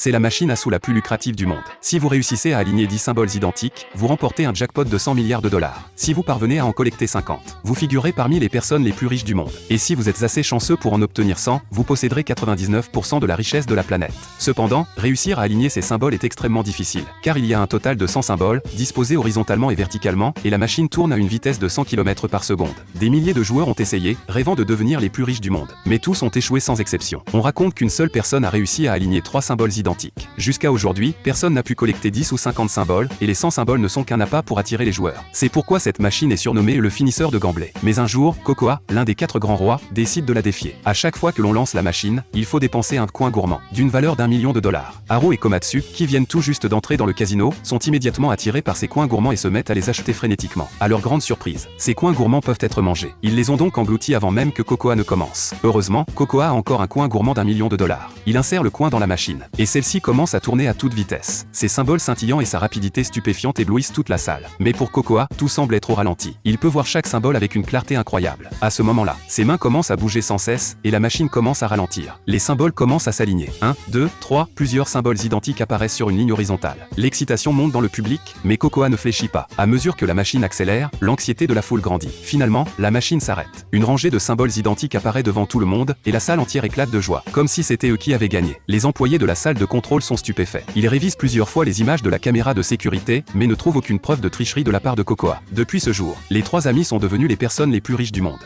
c'est la machine à sous la plus lucrative du monde. Si vous réussissez à aligner 10 symboles identiques, vous remportez un jackpot de 100 milliards de dollars. Si vous parvenez à en collecter 50, vous figurez parmi les personnes les plus riches du monde. Et si vous êtes assez chanceux pour en obtenir 100, vous posséderez 99% de la richesse de la planète. Cependant, réussir à aligner ces symboles est extrêmement difficile, car il y a un total de 100 symboles, disposés horizontalement et verticalement, et la machine tourne à une vitesse de 100 km par seconde. Des milliers de joueurs ont essayé, rêvant de devenir les plus riches du monde. Mais tous ont échoué sans exception. On raconte qu'une seule personne a réussi à aligner 3 symboles identiques. Jusqu'à aujourd'hui, personne n'a pu collecter 10 ou 50 symboles, et les 100 symboles ne sont qu'un appât pour attirer les joueurs. C'est pourquoi cette machine est surnommée le finisseur de Gamblé. Mais un jour, Cocoa, l'un des 4 grands rois, décide de la défier. À chaque fois que l'on lance la machine, il faut dépenser un coin gourmand, d'une valeur d'1 million de dollars. Haru et Komatsu, qui viennent tout juste d'entrer dans le casino, sont immédiatement attirés par ces coins gourmands et se mettent à les acheter frénétiquement. À leur grande surprise, ces coins gourmands peuvent être mangés. Ils les ont donc engloutis avant même que Cocoa ne commence. Heureusement, Cocoa a encore un coin gourmand d'1 million de dollars. Il insère le coin dans la machine, et celle-ci commence à tourner à toute vitesse. Ses symboles scintillants et sa rapidité stupéfiante éblouissent toute la salle. Mais pour Cocoa, tout semble être au ralenti. Il peut voir chaque symbole avec une clarté incroyable. À ce moment-là, ses mains commencent à bouger sans cesse, et la machine commence à ralentir. Les symboles commencent à s'aligner. 1, 2, 3, plusieurs symboles identiques apparaissent sur une ligne horizontale. L'excitation monte dans le public, mais Cocoa ne fléchit pas. À mesure que la machine accélère, l'anxiété de la foule grandit. Finalement, la machine s'arrête. Une rangée de symboles identiques apparaît devant tout le monde, et la salle entière éclate de joie, comme si c'était eux qui avaient gagné. Les employés de la salle de contrôle sont stupéfaits. Ils révisent plusieurs fois les images de la caméra de sécurité, mais ne trouvent aucune preuve de tricherie de la part de Cocoa. Depuis ce jour, les 3 amis sont devenus les personnes les plus riches du monde.